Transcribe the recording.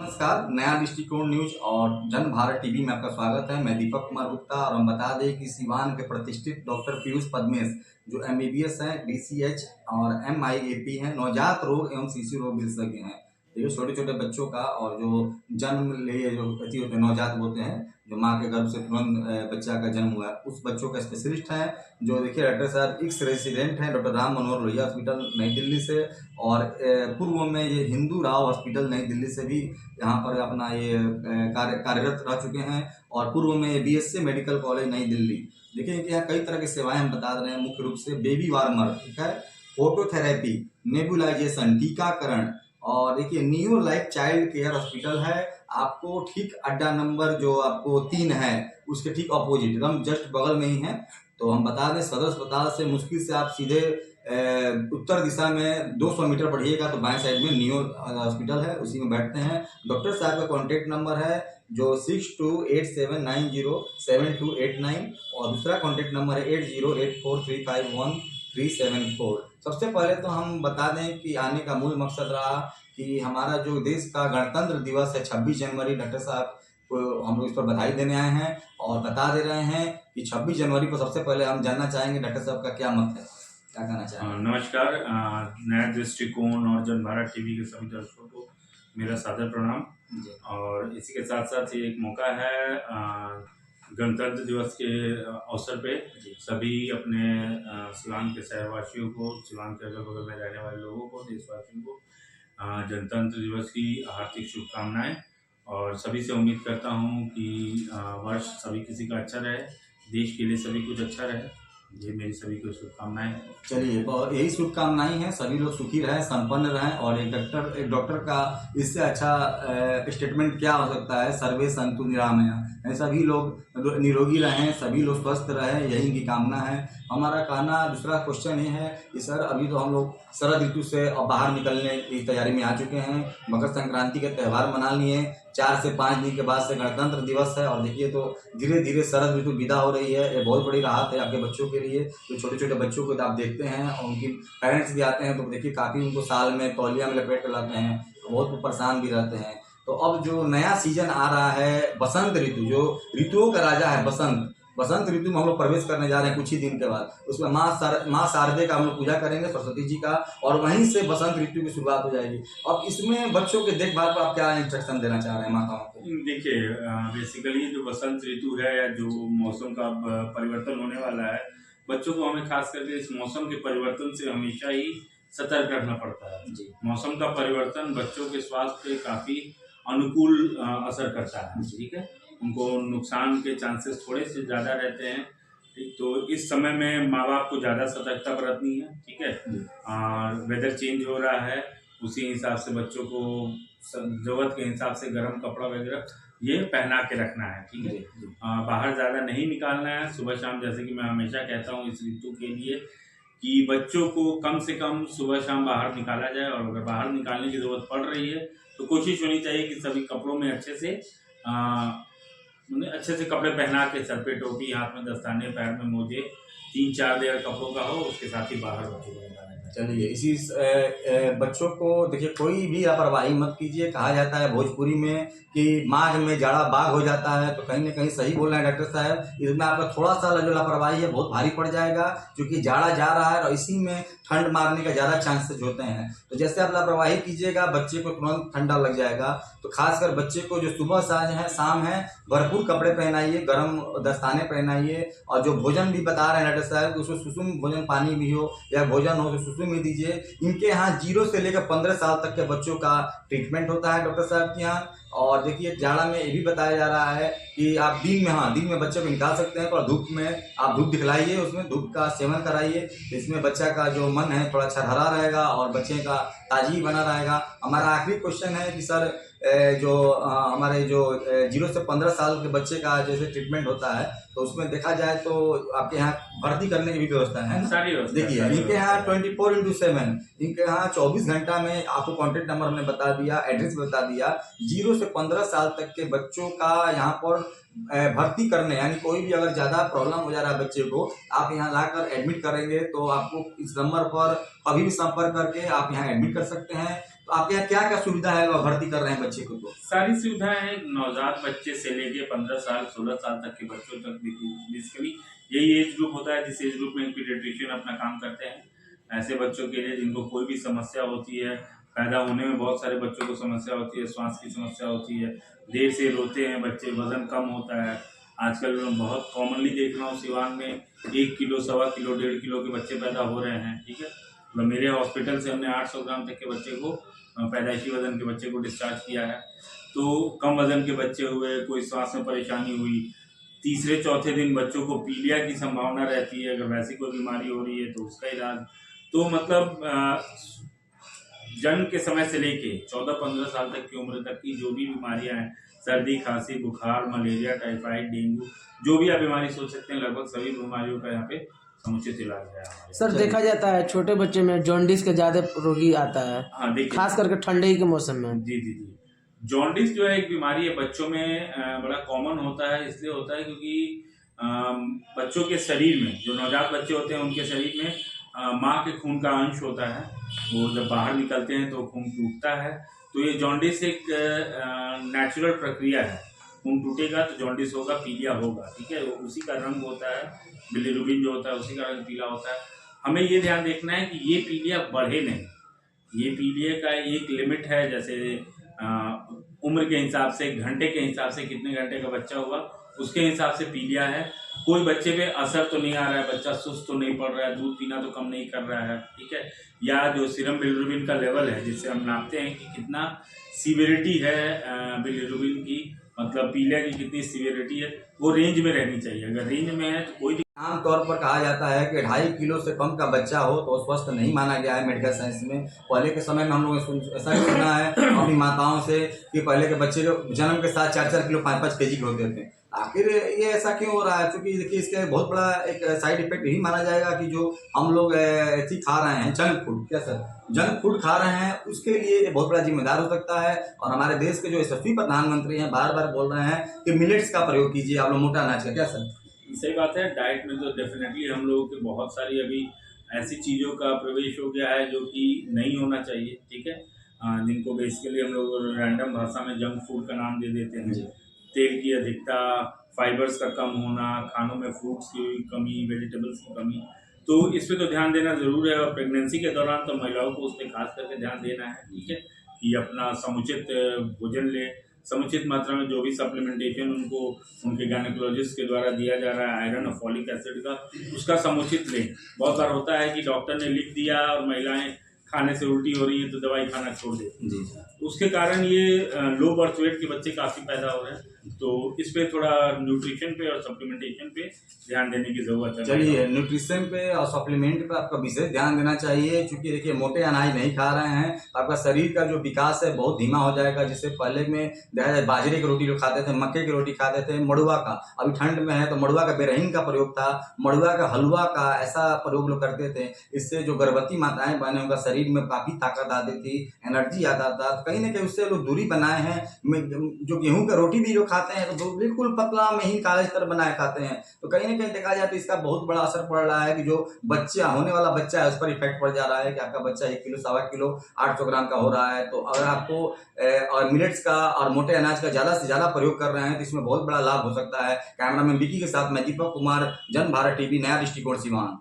नमस्कार, नया दृष्टिकोण न्यूज और जन भारत टीवी में आपका स्वागत है। मैं दीपक कुमार गुप्ता और हम बता दें कि सिवान के प्रतिष्ठित डॉक्टर पीयूष पद्मेश जो MBBS हैं, DCH और MIAP हैं, नवजात रोग एवं शिशु रोग विशेषज्ञ हैं। देखिए छोटे छोटे बच्चों का और जो जन्म लिए जो बच्चे होते हैं, नवजात होते हैं, जो माँ के गर्भ से तुरंत बच्चा का जन्म हुआ है, उस बच्चों का स्पेशलिस्ट हैं। जो देखिए डॉक्टर साहब एक्स रेसिडेंट हैं डॉक्टर राम मनोहर लोहिया हॉस्पिटल नई दिल्ली से, और पूर्व में ये हिंदू राव हॉस्पिटल नई दिल्ली से भी यहाँ पर अपना ये कार्यरत रह चुके हैं, और पूर्व में BSc मेडिकल कॉलेज नई दिल्ली। देखिए इनके यहाँ कई तरह की सेवाएं हम बता रहे हैं, मुख्य रूप से बेबी वार्मर, ठीक है, फोटोथेरेपी, नेबुलाइजेशन, टीकाकरण, और देखिए new life child care hospital है आपको ठीक अड्डा नंबर जो आपको 3 है उसके ठीक अपोजिट एकदम जस्ट बगल में ही है। तो हम बता दें सदर अस्पताल से मुश्किल से आप सीधे उत्तर दिशा में 200 मीटर बढ़िएगा तो बाएं साइड में नियो हॉस्पिटल है, उसी में बैठते हैं। डॉक्टर साहब का कॉन्टेक्ट नंबर है जो 6287907289 और दूसरा कॉन्टेक्ट नंबर है 8084351374। सबसे पहले तो हम बता दें कि आने का मूल मकसद रहा कि हमारा जो देश का गणतंत्र दिवस है 26 जनवरी, डॉक्टर साहब को हम लोग इस पर बधाई देने आए हैं और बता दे रहे हैं कि 26 जनवरी को सबसे पहले हम जानना चाहेंगे डॉक्टर साहब का क्या मत है, क्या कहना चाहेंगे। नमस्कार, नया दृष्टिकोण और जन भारत टीवी के सभी दर्शकों को मेरा सादर प्रणाम। और इसी के साथ साथ ये एक मौका है गणतंत्र दिवस के अवसर पे सभी अपने सिवान के शहरवासियों को, सिवान के अगल बगल में रहने वाले लोगों को, देशवासियों को गणतंत्र दिवस की हार्दिक शुभकामनाएं। और सभी से उम्मीद करता हूं कि वर्ष सभी किसी का अच्छा रहे, देश के लिए सभी कुछ अच्छा रहे, ये मेरी सभी को शुभकामनाएं। चलिए यही शुभकामनाएं हैं, सभी लोग सुखी रहें, संपन्न रहें। और एक डॉक्टर का इससे अच्छा स्टेटमेंट क्या हो सकता है, सर्वे संतु निरामया, सभी लोग निरोगी रहें, सभी लोग स्वस्थ रहें, यही इनकी कामना है। हमारा कहना दूसरा क्वेश्चन ये है कि सर अभी तो हम लोग शरद ऋतु से बाहर निकलने की तैयारी में आ चुके हैं, मकर संक्रांति के त्यौहार मना लिए, 4 से 5 दिन के बाद से गणतंत्र दिवस है, और देखिए तो धीरे धीरे शरद ऋतु विदा हो रही है। ये बहुत बड़ी राहत है आपके बच्चों के लिए, जो छोटे छोटे बच्चों को आप देखते हैं और उनकी पेरेंट्स भी आते हैं तो देखिए काफ़ी उनको साल में तौलिया में लपेट कर लाते हैं, बहुत परेशान भी रहते हैं। तो अब जो नया सीजन आ रहा है बसंत ऋतु, जो ऋतुओं का राजा है बसंत ऋतु में हम लोग प्रवेश करने जा रहे हैं कुछ ही दिन के बाद। उसमें माँ शारदे का हम लोग पूजा करेंगे, सरस्वती जी का, और वहीं से बसंत ऋतु की शुरुआत हो जाएगी। अब इसमें बच्चों के देखभाल पर आप क्या इंस्ट्रक्शन देना चाह रहे हैं माताओं को? देखिए बेसिकली जो बसंत ऋतु है या जो मौसम का परिवर्तन होने वाला है, बच्चों को हमें खास करके इस मौसम के परिवर्तन से हमेशा ही सतर्क रहना पड़ता है जी। मौसम का परिवर्तन बच्चों के स्वास्थ्य पे काफ़ी अनुकूल असर करता है, ठीक है, उनको नुकसान के चांसेस थोड़े से ज़्यादा रहते हैं। ठीक, तो इस समय में माँ बाप को ज़्यादा सतर्कता बरतनी है, ठीक है। और वेदर चेंज हो रहा है, उसी हिसाब से बच्चों को ज़रूरत के हिसाब से गर्म कपड़ा वगैरह ये पहना के रखना है, ठीक है। बाहर ज़्यादा नहीं निकालना है सुबह शाम, जैसे कि मैं हमेशा कहता हूँ इस ऋतु के लिए कि बच्चों को कम से कम सुबह शाम बाहर निकाला जाए, और अगर बाहर निकालने की ज़रूरत पड़ रही है तो कोशिश होनी चाहिए कि सभी कपड़ों में अच्छे से कपड़े पहना के, सर पे टोपी, हाथ में दस्ताने, पैर में मोजे, 3-4 लेयर कपड़ों का हो, उसके साथ ही बाहर बच्चों को निकालना है। चलिए इसी बच्चों को देखिए कोई भी लापरवाही मत कीजिए। कहा जाता है भोजपुरी में कि माघ में जाड़ा बाघ हो जाता है, तो कहीं ना कहीं सही बोल रहे हैं डॉक्टर साहब। इसमें आपका थोड़ा सा जो लापरवाही है बहुत भारी पड़ जाएगा, क्योंकि जाड़ा जा रहा है और इसी में ठंड मारने का ज़्यादा चांसेस होते हैं। तो जैसे आप लापरवाही कीजिएगा बच्चे को तुरंत ठंडा लग जाएगा। तो खासकर बच्चे को जो सुबह शाम है भरपूर कपड़े पहनाइए, गर्म दस्ताने पहनाइए, और जो भोजन भी बता रहे हैं डॉक्टर साहब कि उसमें सुसुम भोजन, पानी भी हो या भोजन हो तो सुसुम ही दीजिए। इनके यहाँ 0 से लेकर 15 साल तक के बच्चों का ट्रीटमेंट होता है डॉक्टर साहब के यहाँ। और देखिए जाड़ा में ये भी बताया जा रहा है कि आप दिन में बच्चे को निकाल सकते हैं, पर धूप में आप धूप दिखलाइए, उसमें धूप का सेवन कराइए, इसमें बच्चा का जो मन है थोड़ा छरहरा रहेगा और बच्चे का ताजगी बना रहेगा। हमारा आखिरी क्वेश्चन है कि सर जो हमारे जो 0 से 15 साल के बच्चे का जैसे ट्रीटमेंट होता है तो उसमें देखा जाए तो आपके यहाँ भर्ती करने की भी व्यवस्था है ना? सारी व्यवस्था देखिए इनके यहाँ 24x7, इनके यहाँ 24 घंटा में आपको कॉन्टेक्ट नंबर हमने बता दिया, एड्रेस बता दिया। 0 से 15 साल तक के बच्चों का यहाँ पर भर्ती करने, यानी कोई भी अगर ज़्यादा प्रॉब्लम हो जा रहा है बच्चे को, आप यहाँ लाकर एडमिट करेंगे तो आपको इस नंबर पर अभी भी संपर्क करके आप यहाँ एडमिट कर सकते हैं। तो आपके यहाँ क्या क्या सुविधा है वह भर्ती कर रहे हैं बच्चे को? तो सारी सुविधाएं हैं, नवजात बच्चे से लेके 15 साल 16 साल तक के बच्चों तक बेसिकली यही एज ग्रुप होता है जिस एज ग्रुप में पीडियाट्रिशियन अपना काम करते हैं। ऐसे बच्चों के लिए जिनको कोई भी समस्या होती है, पैदा होने में बहुत सारे बच्चों को समस्या होती है, श्वास की समस्या होती है, देर से रोते हैं बच्चे, वजन कम होता है। आजकल मैं बहुत कॉमनली देख रहा हूँ सिवान में 1 किलो, 1.25 किलो, 1.5 किलो के बच्चे पैदा हो रहे हैं। ठीक है, मतलब मेरे हॉस्पिटल से हमने 800 ग्राम तक के बच्चे को, पैदाइशी वजन के बच्चे को डिस्चार्ज किया है। तो कम वजन के बच्चे हुए, कोई सांस में परेशानी हुई, तीसरे चौथे दिन बच्चों को पीलिया की संभावना रहती है, अगर वैसी कोई बीमारी हो रही है तो उसका इलाज। तो मतलब जन्म के समय से लेके 14-15 साल तक की उम्र तक की जो भी बीमारियां हैं, सर्दी, खांसी, बुखार, मलेरिया, टाइफाइड, डेंगू, जो भी आप बीमारी सोच सकते हैं, लगभग सभी बीमारियों का यहाँ पे समुचित इलाज है हमारे। सर देखा जाता है छोटे बच्चे में जॉन्डिस के ज्यादा रोगी आता है। हाँ देखिए, खास करके ठंडी के मौसम में। जी जी जी, जॉन्डिस जो है एक बीमारी है, बच्चों में बड़ा कॉमन होता है। इसलिए होता है क्योंकि बच्चों के शरीर में, जो नवजात बच्चे होते हैं उनके शरीर में माँ के खून का अंश होता है, वो जब बाहर निकलते हैं तो खून टूटता है। तो ये जॉन्डिस एक नेचुरल प्रक्रिया है, खून टूटेगा तो जॉन्डिस होगा, पीलिया होगा। ठीक है, उसी का रंग होता है, बिलिरुबिन जो होता है उसी का रंग पीला होता है। हमें ये ध्यान देखना है कि ये पीलिया बढ़े नहीं। ये पीलिया का एक लिमिट है, जैसे उम्र के हिसाब से, घंटे के हिसाब से, कितने घंटे का बच्चा हुआ उसके हिसाब से पीलिया है। कोई बच्चे पे असर तो नहीं आ रहा है, बच्चा सुस्त तो नहीं पड़ रहा है, दूध पीना तो कम नहीं कर रहा है। ठीक है, या जो सीरम बिलिरुबिन का लेवल है जिससे हम नापते हैं कि कितना सीवियरिटी है बिलिरुबिन की, मतलब पीलिया की कितनी सीवियरिटी है, वो रेंज में रहनी चाहिए। अगर रेंज में है तो कोई आमतौर पर कहा जाता है कि 2.5 किलो से कम का बच्चा हो तो स्वस्थ नहीं माना गया है मेडिकल साइंस में। पहले के समय में हम लोगों ने ऐसा भी सुना है अपनी माताओं से कि पहले के बच्चे जो जन्म के साथ 4-4 किलो 5-5 केजी के होते थे। आखिर ये ऐसा क्यों हो रहा है? क्योंकि देखिए इसके बहुत बड़ा एक साइड इफेक्ट यही माना जाएगा कि जो हम लोग ऐसी खा रहे हैं जंक फूड, क्या सर, जंक फूड खा रहे हैं, उसके लिए ये बहुत बड़ा जिम्मेदार हो सकता है। और हमारे देश के जो यशस्वी प्रधानमंत्री हैं बार बार बोल रहे हैं कि मिलेट्स का प्रयोग कीजिए आप लोग, मोटा अनाज का, क्या सर? सही बात है। डाइट में तो डेफिनेटली हम लोगों के बहुत सारी अभी ऐसी चीज़ों का प्रवेश हो गया है जो कि नहीं होना चाहिए। ठीक है, जिनको बेसिकली हम लोग रैंडम भाषा में जंक फूड का नाम दे देते हैं। तेल की अधिकता, फाइबर्स का कम होना, खानों में फ्रूट्स की कमी, वेजिटेबल्स की कमी, तो इस पर तो ध्यान देना ज़रूर है। और प्रेगनेंसी के दौरान तो महिलाओं को उस पर खास करके ध्यान देना है। ठीक है, कि अपना समुचित भोजन ले, समुचित मात्रा में जो भी सप्लीमेंटेशन उनको उनके गायनेकोलॉजिस्ट के द्वारा दिया जा रहा है आयरन और फॉलिक एसिड का, उसका समुचित लें। बहुत बार होता है कि डॉक्टर ने लिख दिया और महिलाएं खाने से उल्टी हो रही है तो दवाई खाना छोड़ देती हैं, उसके कारण ये लो बर्थ वेट के बच्चे काफ़ी पैदा हो रहे हैं। तो इस पे थोड़ा न्यूट्रिशन पे और सप्लीमेंटेशन पे ध्यान देने की ज़रूरत है। चलिए, न्यूट्रिशन पे और सप्लीमेंट पे आपका विशेष ध्यान देना चाहिए, क्योंकि देखिए मोटे अनाज नहीं खा रहे हैं तो आपका शरीर का जो विकास है बहुत धीमा हो जाएगा। जिससे पहले में देखा जाए बाजरे की रोटी लोग खाते थे, मक्के की रोटी खाते थे, मड़ुआ का, अभी ठंड में है तो मड़ुआ का बेरहीन का प्रयोग था, मड़ुआ का हलवा का ऐसा प्रयोग लोग करते थे। इससे जो गर्भवती माताएं बहने उनका शरीर में काफ़ी ताकत आती थी, एनर्जी आता था। कहीं ना कहीं उससे लोग दूरी बनाए हैं। जो गेहूं का रोटी भी लोग खाते हैं तो बिल्कुल पतला महीन कागज तर बनाए खाते हैं। तो कहीं ना कहीं देखा जाए तो इसका बहुत बड़ा असर पड़ रहा है कि जो बच्चा होने वाला बच्चा है उस पर इफेक्ट पड़ जा रहा है कि आपका बच्चा 1 किलो, 1.25 किलो, 800 ग्राम का हो रहा है। तो अगर आपको और मिलेट्स का और मोटे अनाज का ज़्यादा से ज़्यादा प्रयोग कर रहे हैं तो इसमें बहुत बड़ा लाभ हो सकता है। कैमरामैन विकी के साथ मैं दीपक कुमार, जन भारत टीवी, नया दृष्टिकोण, सिवान।